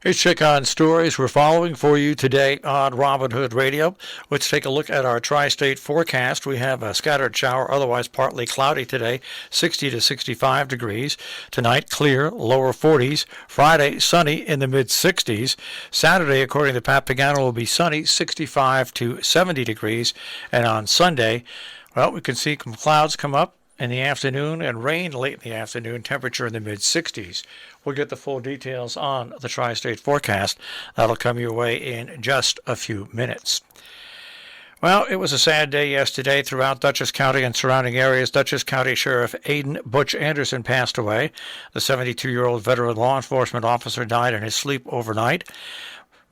Here's check on stories we're following for you today on Whdd Radio. Let's take a look at our tri-state forecast. We have a scattered shower, otherwise partly cloudy today, 60 to 65 degrees. Tonight, clear, lower 40s. Friday, sunny in the mid-60s. Saturday, according to Pat Pagano, will be sunny, 65 to 70 degrees. And on Sunday, well, we can see some clouds come up in the afternoon and rain late in the afternoon, temperature in the mid-60s. We'll get the full details on the tri-state forecast. That'll come your way in just a few minutes. Well, it was a sad day yesterday throughout Duchess County and surrounding areas. Duchess County Sheriff Aidan Butch Anderson passed away. The 72-year-old veteran law enforcement officer died in his sleep overnight.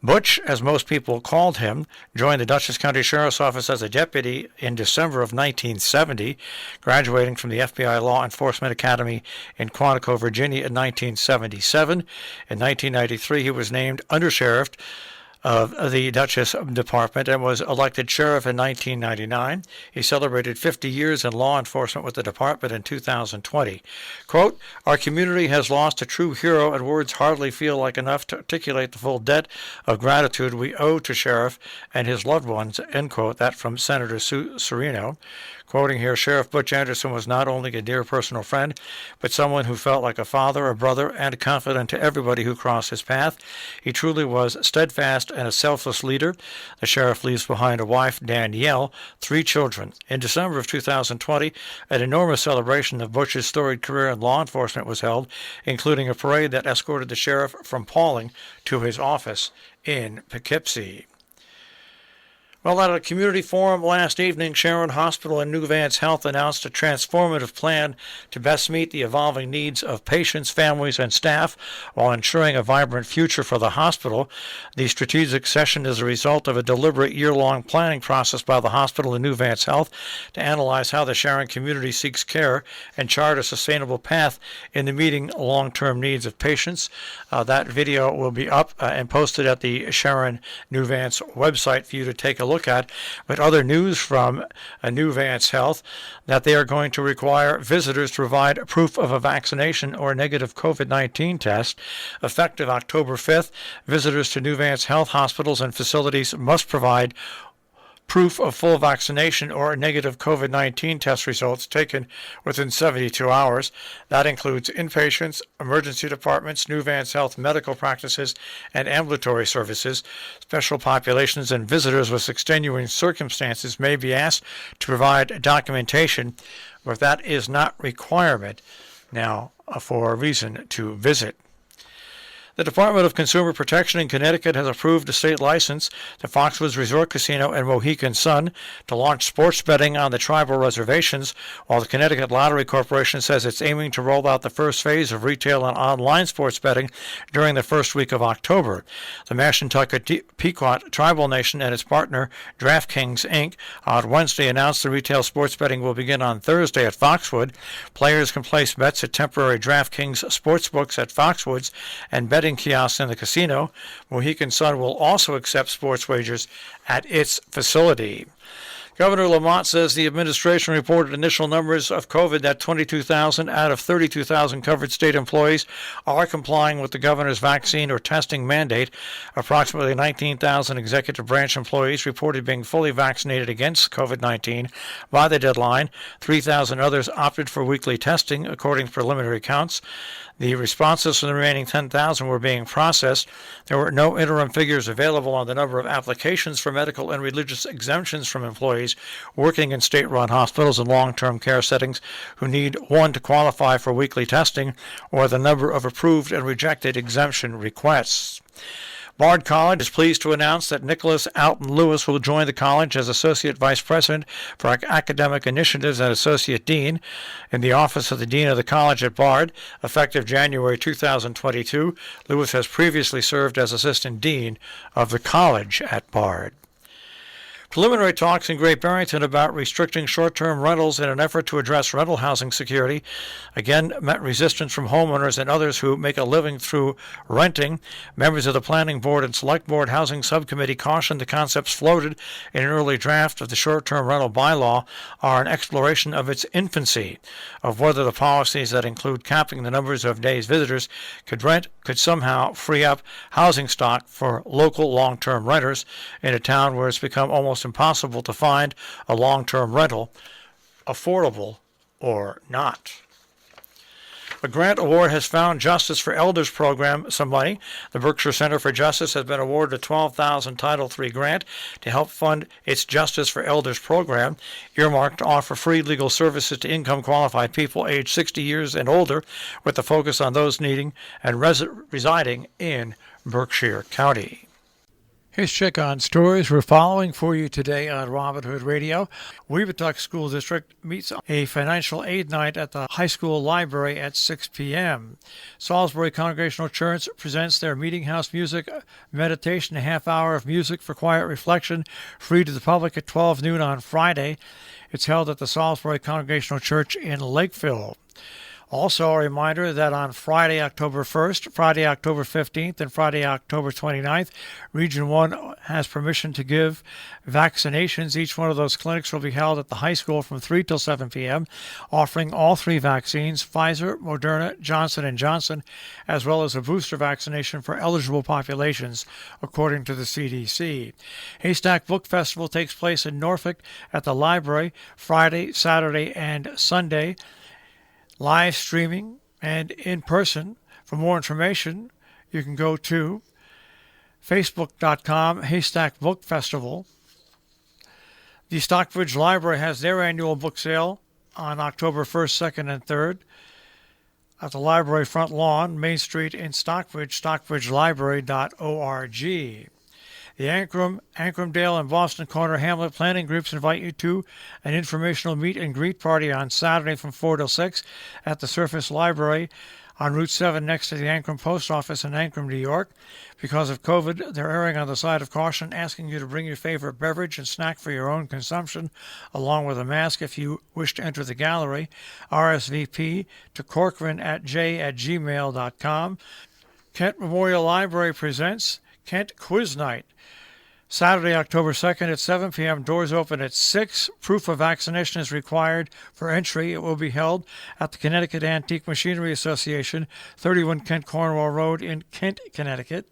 Butch, as most people called him, joined the Duchess County Sheriff's Office as a deputy in December of 1970, graduating from the FBI Law Enforcement Academy in Quantico, Virginia in 1977. In 1993, he was named undersheriff of the Duchess Department and was elected sheriff in 1999. He celebrated 50 years in law enforcement with the department in 2020. Quote, "Our community has lost a true hero, and words hardly feel like enough to articulate the full debt of gratitude we owe to Sheriff and his loved ones," end quote. That from Senator Serino. Quoting here, Sheriff Butch Anderson was not only a dear personal friend, but someone who felt like a father, a brother, and a confidant to everybody who crossed his path. He truly was steadfast and a selfless leader. The sheriff leaves behind a wife, Danielle, 3 children. In December of 2020, an enormous celebration of Butch's storied career in law enforcement was held, including a parade that escorted the sheriff from Paulding to his office in Poughkeepsie. Well, at a community forum last evening, Sharon Hospital and New Vance Health announced a transformative plan to best meet the evolving needs of patients, families, and staff while ensuring a vibrant future for the hospital. The strategic session is a result of a deliberate year-long planning process by the hospital and New Vance Health to analyze how the Sharon community seeks care and chart a sustainable path in the meeting long-term needs of patients. That video will be up and posted at the Sharon New Vance website for you to take a look at. But other news from New Vance Health that they are going to require visitors to provide proof of a vaccination or a negative COVID-19 test. Effective October 5th, visitors to New Vance Health hospitals and facilities must provide proof of full vaccination or negative COVID-19 test results taken within 72 hours. That includes inpatients, emergency departments, New Vance Health medical practices, and ambulatory services. Special populations and visitors with extenuating circumstances may be asked to provide documentation, but that is not requirement now for a reason to visit. The Department of Consumer Protection in Connecticut has approved a state license to Foxwoods Resort Casino and Mohegan Sun to launch sports betting on the tribal reservations, while the Connecticut Lottery Corporation says it's aiming to roll out the first phase of retail and online sports betting during the first week of October. The Mashantucket Pequot Tribal Nation and its partner, DraftKings, Inc., on Wednesday announced the retail sports betting will begin on Thursday at Foxwood. Players can place bets at temporary DraftKings sportsbooks at Foxwoods and betting kiosks in the casino. Mohegan Sun will also accept sports wagers at its facility. Governor Lamont says the administration reported initial numbers of COVID that 22,000 out of 32,000 covered state employees are complying with the governor's vaccine or testing mandate. Approximately 19,000 executive branch employees reported being fully vaccinated against COVID-19 by the deadline. 3,000 others opted for weekly testing, according to preliminary counts. The responses from the remaining 10,000 were being processed. There were no interim figures available on the number of applications for medical and religious exemptions from employees working in state-run hospitals and long-term care settings who need one to qualify for weekly testing, or the number of approved and rejected exemption requests. Bard College is pleased to announce that Nicholas Alton Lewis will join the college as Associate Vice President for Academic Initiatives and Associate Dean in the Office of the Dean of the College at Bard. Effective January 2022, Lewis has previously served as Assistant Dean of the College at Bard. Preliminary talks in Great Barrington about restricting short-term rentals in an effort to address rental housing security again met resistance from homeowners and others who make a living through renting. Members of the Planning Board and Select Board Housing Subcommittee cautioned the concepts floated in an early draft of the short-term rental bylaw are an exploration of its infancy, of whether the policies that include capping the numbers of days visitors could somehow free up housing stock for local long-term renters in a town where it's become almost impossible to find a long-term rental, affordable or not. A grant award has found Justice for Elders program some money. The Berkshire Center for Justice has been awarded a $12,000 Title III grant to help fund its Justice for Elders program, earmarked to offer free legal services to income-qualified people aged 60 years and older, with a focus on those needing and residing in Berkshire County. Here's check on stories we're following for you today on Robin Hood Radio. Weebatuck School District meets a financial aid night at the high school library at 6 p.m. Salisbury Congregational Church presents their Meeting House Music Meditation, a half hour of music for quiet reflection, free to the public at 12 noon on Friday. It's held at the Salisbury Congregational Church in Lakeville. Also, a reminder that on Friday, October 1st, Friday, October 15th, and Friday, October 29th, Region 1 has permission to give vaccinations. Each one of those clinics will be held at the high school from 3 till 7 p.m., offering all three vaccines, Pfizer, Moderna, Johnson & Johnson, as well as a booster vaccination for eligible populations, according to the CDC. Haystack Book Festival takes place in Norfolk at the library Friday, Saturday, and Sunday. Live streaming and in person. For more information, you can go to facebook.com Haystack Book Festival. The Stockbridge Library has their annual book sale on October 1st, 2nd, and 3rd at the library front lawn, Main Street in Stockbridge, stockbridgelibrary.org. The Ancrumdale, and Boston Corner Hamlet planning groups invite you to an informational meet and greet party on Saturday from 4 till 6 at the Surface Library on Route 7 next to the Ancrum Post Office in Ancrum, New York. Because of COVID, they're erring on the side of caution, asking you to bring your favorite beverage and snack for your own consumption, along with a mask if you wish to enter the gallery. RSVP to corcoran@gmail.com. Kent Memorial Library presents Kent Quiz Night. Saturday, October 2nd at 7 p.m. Doors open at 6. Proof of vaccination is required for entry. It will be held at the Connecticut Antique Machinery Association, 31 Kent Cornwall Road in Kent, Connecticut.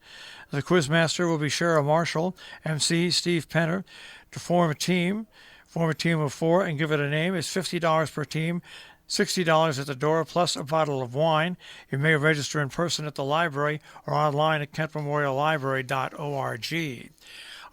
The quizmaster will be Cheryl Marshall, MC Steve Penner. To form a team of 4 and give it a name is $50 per team. $60 at the door, plus a bottle of wine. You may register in person at the library or online at kentmemoriallibrary.org.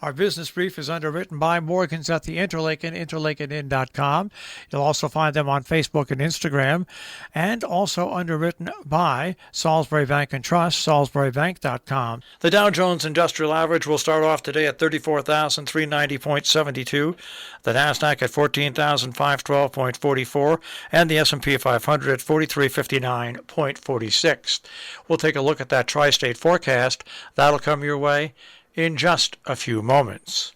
Our business brief is underwritten by Morgans at the Interlaken, interlakenin.com. You'll also find them on Facebook and Instagram, and also underwritten by Salisbury Bank and Trust, salisburybank.com. The Dow Jones Industrial Average will start off today at 34,390.72, the Nasdaq at 14,512.44, and the S&P 500 at 4359.46. We'll take a look at that tri-state forecast. That'll come your way in just a few moments.